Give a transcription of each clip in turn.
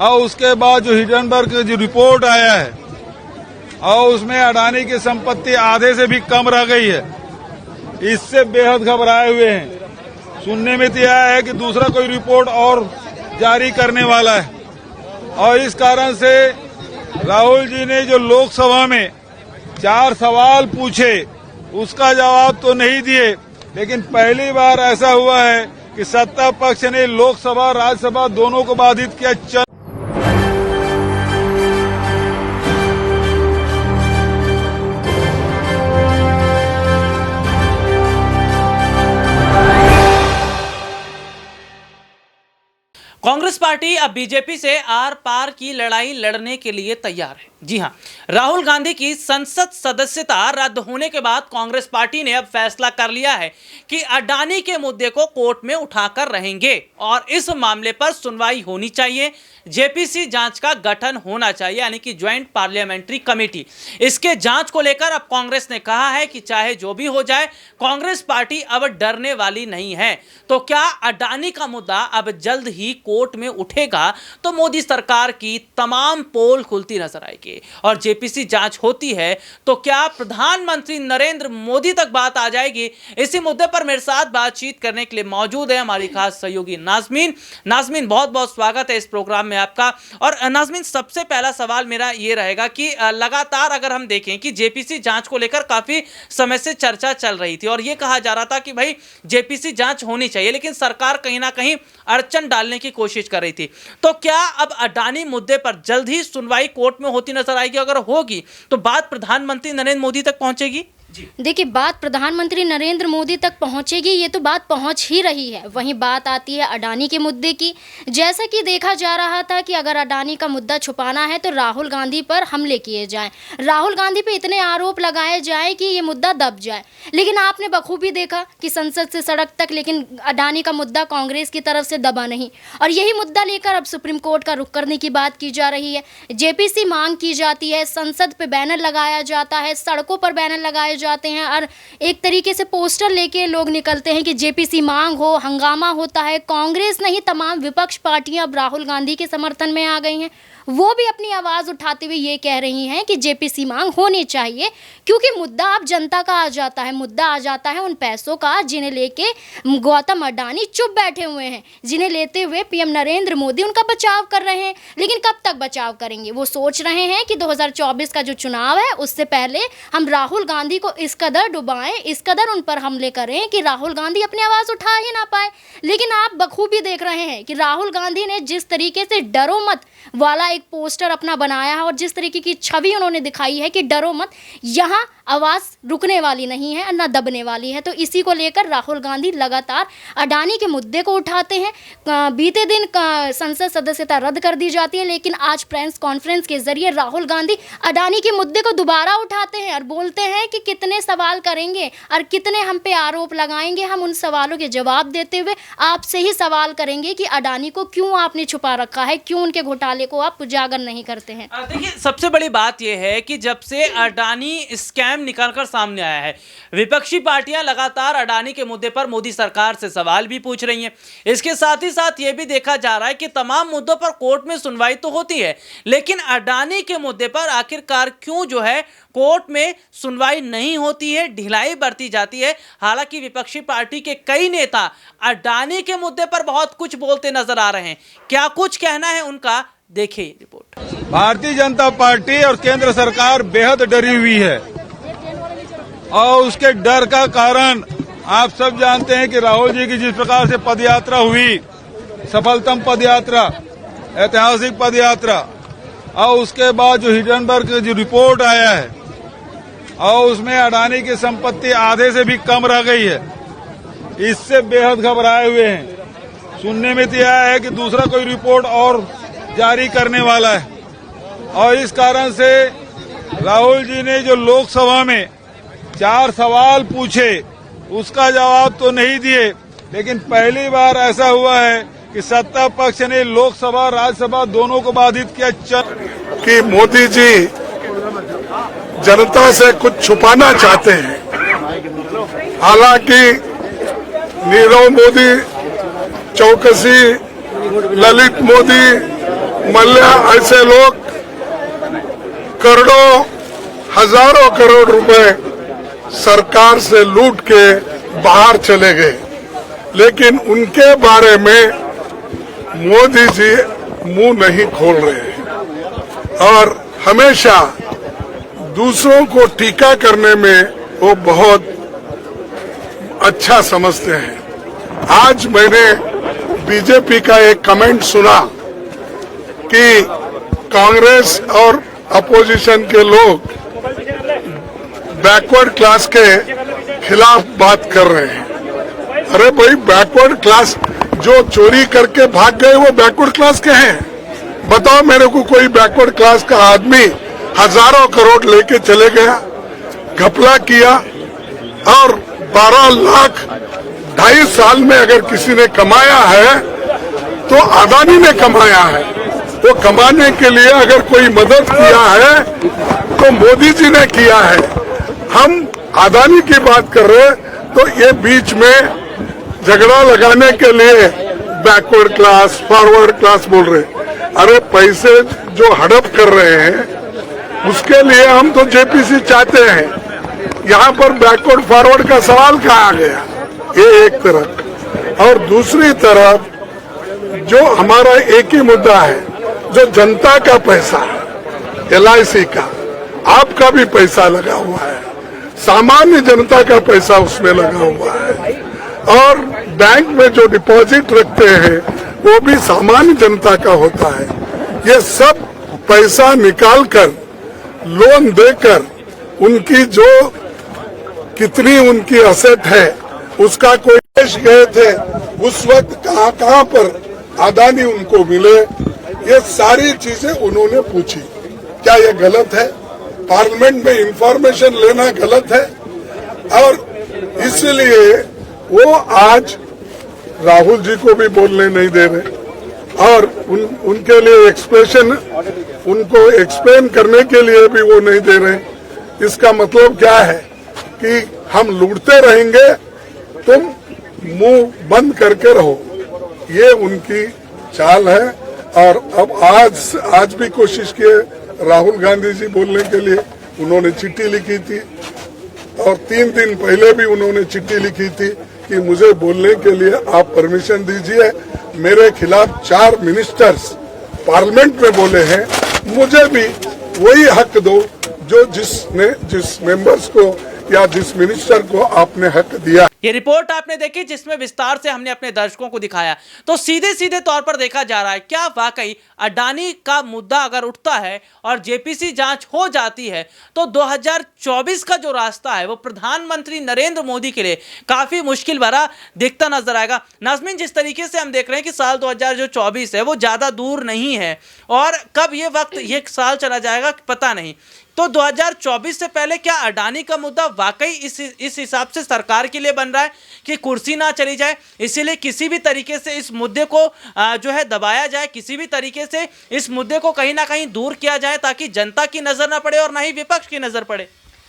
और उसके बाद जो हिंडनबर्ग का जो रिपोर्ट आया है और उसमें अडानी की संपत्ति आधे से भी कम रह गई है, इससे बेहद घबराए हुए हैं। सुनने में तो आया है कि दूसरा कोई रिपोर्ट और जारी करने वाला है और इस कारण से राहुल जी ने जो लोकसभा में 4 सवाल पूछे उसका जवाब तो नहीं दिए, लेकिन पहली बार ऐसा हुआ है कि सत्ता पक्ष ने लोकसभा राज्यसभा दोनों को बाधित किया। कांग्रेस पार्टी अब बीजेपी से आर पार की लड़ाई लड़ने के लिए तैयार है। जी हां, राहुल गांधी की संसद सदस्यता रद्द होने के बाद कांग्रेस पार्टी ने अब फैसला कर लिया है कि अडानी के मुद्दे को कोर्ट में उठाकर रहेंगे और इस मामले पर सुनवाई होनी चाहिए। जेपीसी जांच का गठन होना चाहिए, यानी कि ज्वाइंट पार्लियामेंट्री कमेटी। इसके जांच को लेकर अब कांग्रेस ने कहा है कि चाहे जो भी हो जाए, कांग्रेस पार्टी अब डरने वाली नहीं है। तो क्या अडानी का मुद्दा अब जल्द ही कोर्ट में उठेगा तो मोदी सरकार की तमाम पोल खुलती नजर आएगी और जेपीसी जांच होती है तो क्या प्रधानमंत्री नरेंद्र मोदी तक बात आ जाएगी? इसी मुद्दे पर मेरे साथ बातचीत करने के लिए मौजूद है हमारी खास सहयोगी नाज़मीन। नाज़मीन, बहुत बहुत स्वागत है इस प्रोग्राम में आपका। और नाज़मीन, सबसे पहला सवाल मेरा ये रहेगा कि लगातार अगर हम देखें कि जेपीसी जांच को लेकर काफी समय से चर्चा चल रही थी और ये कहा जा रहा था कि भाई जेपीसी जांच होनी चाहिए, लेकिन सरकार कहीं ना कहीं अड़चन डालने की कोशिश कर रही थी। तो क्या अब अडानी मुद्दे पर जल्द ही सुनवाई कोर्ट में होती नजर आएगी? अगर होगी तो बात प्रधानमंत्री नरेंद्र मोदी तक पहुंचेगी? देखिए, बात प्रधानमंत्री नरेंद्र मोदी तक पहुंचेगी, ये तो बात पहुंच ही रही है। वहीं बात आती है अडानी के मुद्दे की। जैसा कि देखा जा रहा था कि अगर अडानी का मुद्दा छुपाना है तो राहुल गांधी पर हमले किए जाएं, राहुल गांधी पे इतने आरोप लगाए जाएं कि ये मुद्दा दब जाए। लेकिन आपने बखूबी देखा कि संसद से सड़क तक, लेकिन अडानी का मुद्दा कांग्रेस की तरफ से दबा नहीं और यही मुद्दा लेकर अब सुप्रीम कोर्ट का रुख करने की बात की जा रही है। जेपीसी मांग की जाती है, संसद पे बैनर लगाया जाता है, सड़कों पर बैनर लगाए जाते हैं और एक तरीके से पोस्टर लेके लोग निकलते हैं कि जेपीसी मांग हो, हंगामा होता है। कांग्रेस नहीं, तमाम विपक्ष पार्टियां अब राहुल गांधी के समर्थन में आ गई हैं। वो भी अपनी आवाज़ उठाते हुए ये कह रही हैं कि जेपीसी मांग होनी चाहिए, क्योंकि मुद्दा अब जनता का आ जाता है। मुद्दा आ जाता है उन पैसों का जिन्हें लेके गौतम अडानी चुप बैठे हुए हैं, जिन्हें लेते हुए पीएम नरेंद्र मोदी उनका बचाव कर रहे हैं। लेकिन कब तक बचाव करेंगे? वो सोच रहे हैं कि 2024 का जो चुनाव है उससे पहले हम राहुल गांधी को इस कदर डुबाएं, इस कदर उन पर हमले करें कि राहुल गांधी अपनी आवाज़ उठा ही ना पाए। लेकिन आप बखूबी देख रहे हैं कि राहुल गांधी ने जिस तरीके से डरो मत वाला एक पोस्टर अपना बनाया है और जिस तरीके की छवि उन्होंने दिखाई है कि डरो मत, यहाँ आवाज़ रुकने वाली नहीं है न दबने वाली है। तो इसी को लेकर राहुल गांधी लगातार अडानी के मुद्दे को उठाते हैं। बीते दिन संसद सदस्यता रद्द कर दी जाती है, लेकिन आज प्रेस कॉन्फ्रेंस के जरिए राहुल गांधी अडानी के मुद्दे को दोबारा उठाते हैं और बोलते हैं कि कितने सवाल करेंगे और कितने हम पे आरोप लगाएंगे। हम उन सवालों के जवाब देते हुए आपसे ही सवाल करेंगे कि अडानी को क्यों आपने छुपा रखा है, क्यों उनके घोटाले को आप उजागर नहीं करते हैं। देखिए, सबसे बड़ी बात यह है कि जब से अडानी स्कैम निकलकर सामने आया है, विपक्षी पार्टियां लगातार अडानी के मुद्दे पर मोदी सरकार से सवाल भी पूछ रही हैं। इसके साथ ही साथ यह भी देखा जा रहा है कि तमाम मुद्दों पर कोर्ट में सुनवाई तो होती है, लेकिन अडानी के मुद्दे पर आखिरकार क्यों जो है कोर्ट में सुनवाई नहीं होती है, ढिलाई बरती जाती है। हालांकि विपक्षी पार्टी के कई नेता अडानी के मुद्दे पर बहुत कुछ बोलते नजर आ रहे हैं। क्या कुछ कहना है उनका, देखिए रिपोर्ट। भारतीय जनता पार्टी और केंद्र सरकार बेहद डरी हुई है और उसके डर का कारण आप सब जानते हैं कि राहुल जी की जिस प्रकार से पदयात्रा हुई, सफलतम पदयात्रा, ऐतिहासिक पदयात्रा, और उसके बाद जो हिंडनबर्ग का जो रिपोर्ट आया है और उसमें अडानी की संपत्ति आधे से भी कम रह गई है, इससे बेहद घबराए हुए हैं। सुनने में तो आया है कि दूसरा कोई रिपोर्ट और जारी करने वाला है और इस कारण से राहुल जी ने जो लोकसभा में 4 सवाल पूछे उसका जवाब तो नहीं दिए, लेकिन पहली बार ऐसा हुआ है कि सत्ता पक्ष ने लोकसभा राज्यसभा दोनों को बाधित किया। कि मोदी जी जनता से कुछ छुपाना चाहते हैं। हालांकि नीरव मोदी, चौकसी, ललित मोदी, मल्ल्या ऐसे लोग करोड़ों हजारों करोड़ रुपए सरकार से लूट के बाहर चले गए, लेकिन उनके बारे में मोदी जी मुंह नहीं खोल रहे हैं और हमेशा दूसरों को टीका करने में वो बहुत अच्छा समझते हैं। आज मैंने बीजेपी का एक कमेंट सुना कि कांग्रेस और अपोजिशन के लोग बैकवर्ड क्लास के खिलाफ बात कर रहे हैं। अरे भाई, बैकवर्ड क्लास जो चोरी करके भाग गए वो बैकवर्ड क्लास के हैं? बताओ मेरे को कोई बैकवर्ड क्लास का आदमी हजारों करोड़ लेके चले गया, घपला किया और 12 लाख 2.5 साल में अगर किसी ने कमाया है तो अदानी ने कमाया है। वो कमाने के लिए अगर कोई मदद किया है तो मोदी जी ने किया है। हम अदानी की बात कर रहे हैं तो ये बीच में झगड़ा लगाने के लिए बैकवर्ड क्लास फॉरवर्ड क्लास बोल रहे। अरे पैसे जो हड़प कर रहे हैं उसके लिए हम तो जेपीसी चाहते हैं। यहाँ पर बैकवर्ड फॉरवर्ड का सवाल कहाँ आ गया? ये एक तरफ, और दूसरी तरफ जो हमारा एक ही मुद्दा है, जो जनता का पैसा है, LIC का, आपका भी पैसा लगा हुआ है, सामान्य जनता का पैसा उसमें लगा हुआ है, और बैंक में जो डिपॉजिट रखते हैं वो भी सामान्य जनता का होता है। ये सब पैसा निकालकर लोन देकर उनकी जो कितनी उनकी असेट है उसका कोई देश गए थे उस वक्त कहाँ पर अदानी उनको मिले, ये सारी चीजें उन्होंने पूछी। क्या ये गलत है? पार्लियामेंट में इंफॉर्मेशन लेना गलत है? और इसलिए वो आज राहुल जी को भी बोलने नहीं दे रहे और उनके लिए उनको एक्सप्लेन करने के लिए भी वो नहीं दे रहे। इसका मतलब क्या है कि हम लूटते रहेंगे, तुम मुंह बंद करके रहो। ये उनकी चाल है। और अब आज भी कोशिश किए राहुल गांधी जी बोलने के लिए, उन्होंने चिट्ठी लिखी थी और 3 दिन पहले भी उन्होंने चिट्ठी लिखी थी कि मुझे बोलने के लिए आप परमिशन दीजिए। मेरे खिलाफ 4 मिनिस्टर्स पार्लियामेंट में बोले हैं, मुझे भी वही हक दो जो जिस मेंबर्स को या जिस मिनिस्टर को आपने हक दिया। ये रिपोर्ट आपने देखी जिसमें विस्तार से हमने अपने दर्शकों को दिखाया। तो सीधे सीधे तौर पर देखा जा रहा है, क्या वाकई अडानी का मुद्दा अगर उठता है और जेपीसी जांच हो जाती है तो 2024 का जो रास्ता है वो प्रधानमंत्री नरेंद्र मोदी के लिए काफी मुश्किल भरा दिखता नजर आएगा। नाज़मीन, जिस तरीके से हम देख रहे हैं कि साल 2024 है वो ज्यादा दूर नहीं है और कब ये वक्त ये साल चला जाएगा पता नहीं। तो 2024 से पहले क्या अडानी का मुद्दा वाकई इस हिसाब से सरकार के लिए बन रहा है कि कुर्सी ना चली जाए, इसीलिए किसी भी तरीके से इस मुद्दे को जो है दबाया जाए, किसी भी तरीके से इस मुद्दे को कहीं ना कहीं दूर किया जाए ताकि जनता की नजर ना पड़े और ना ही विपक्ष की नजर पड़े?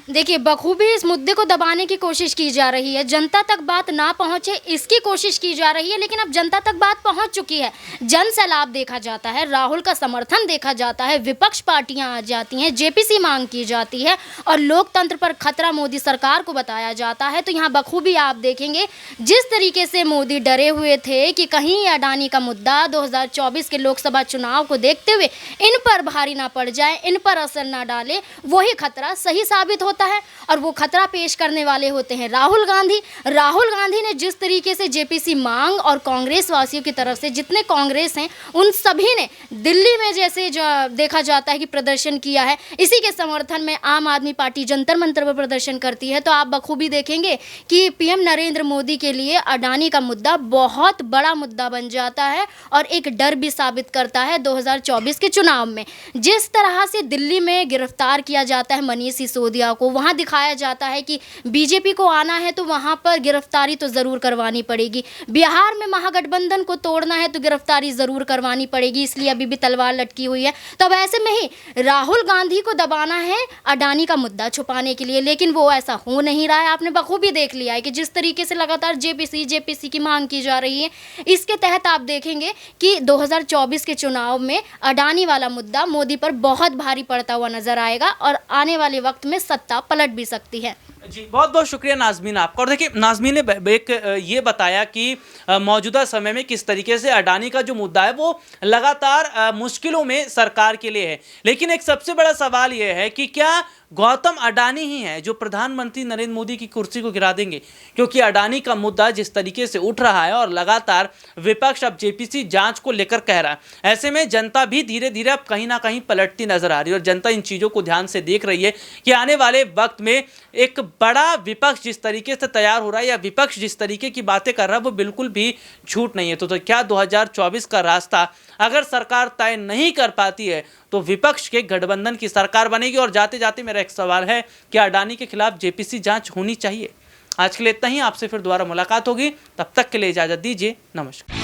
देखिए, बखूबी इस मुद्दे को दबाने की कोशिश की जा रही है, जनता तक बात ना पहुंचे इसकी कोशिश की जा रही है, लेकिन अब जनता तक बात पहुंच चुकी है। जन सैलाब देखा जाता है, राहुल का समर्थन देखा जाता है, विपक्ष पार्टियां आ जाती हैं, जेपीसी मांग की जाती है और लोकतंत्र पर खतरा मोदी सरकार को बताया जाता है। तो यहाँ बखूबी आप देखेंगे जिस तरीके से मोदी डरे हुए थे कि कहीं अडानी का मुद्दा 2024 के लोकसभा चुनाव को देखते हुए इन पर भारी ना पड़ जाए, इन पर असर ना डाले, वही खतरा सही साबित होता है और वो खतरा पेश करने वाले होते हैं राहुल गांधी ने जिस तरीके से जेपीसी मांग और कांग्रेस वासियों की तरफ से जितने कांग्रेस हैं उन सभी ने दिल्ली में जैसे देखा जाता है कि प्रदर्शन किया है, इसी के समर्थन में आम आदमी पार्टी जंतर मंतर पर प्रदर्शन करती है। तो आप बखूबी देखेंगे कि पीएम नरेंद्र मोदी के लिए अडानी का मुद्दा बहुत बड़ा मुद्दा बन जाता है और एक डर भी साबित करता है 2024 के चुनाव में। जिस तरह से दिल्ली में गिरफ्तार किया जाता है मनीष सिसोदिया को। वहाँ दिखाया जाता है कि बीजेपी को आना है तो वहाँ पर गिरफ्तारी तो ज़रूर करवानी पड़ेगी, बिहार में महागठबंधन को तोड़ना है तो गिरफ्तारी ज़रूर करवानी पड़ेगी, इसलिए अभी भी तलवार लटकी हुई है। तो अब ऐसे में ही राहुल गांधी को दबाना है अडानी का मुद्दा छुपाने के लिए, लेकिन वो ऐसा हो नहीं रहा है। आपने बखूबी देख लिया है कि जिस तरीके से लगातार जेपीसी की मांग की जा रही है, इसके तहत आप देखेंगे कि 2024 के चुनाव में अडानी वाला मुद्दा मोदी पर बहुत भारी पड़ता हुआ नजर आएगा और आने वाले वक्त में सत्ता पलट भी सकती है। जी बहुत बहुत शुक्रिया नाज़मीन आपका। और देखिए नाज़मीन ने एक ये बताया कि मौजूदा समय में किस तरीके से अडानी का जो मुद्दा है वो लगातार मुश्किलों में सरकार के लिए है, लेकिन एक सबसे बड़ा सवाल ये है कि क्या गौतम अडानी ही है जो प्रधानमंत्री नरेंद्र मोदी की कुर्सी को गिरा देंगे, क्योंकि अडानी का मुद्दा जिस तरीके से उठ रहा है और लगातार विपक्ष अब जेपीसी जांच को लेकर कह रहा है, ऐसे में जनता भी धीरे धीरे अब कहीं ना कहीं पलटती नजर आ रही है और जनता इन चीज़ों को ध्यान से देख रही है कि आने वाले वक्त में एक बड़ा विपक्ष जिस तरीके से तैयार हो रहा है या विपक्ष जिस तरीके की बातें कर रहा है वो बिल्कुल भी झूठ नहीं है। तो क्या 2024 का रास्ता अगर सरकार तय नहीं कर पाती है तो विपक्ष के गठबंधन की सरकार बनेगी? और जाते जाते मेरा एक सवाल है कि अडानी के खिलाफ जेपीसी जांच होनी चाहिए। आज के लिए इतना ही, आपसे फिर दोबारा मुलाकात होगी, तब तक के लिए इजाजत दीजिए, नमस्कार।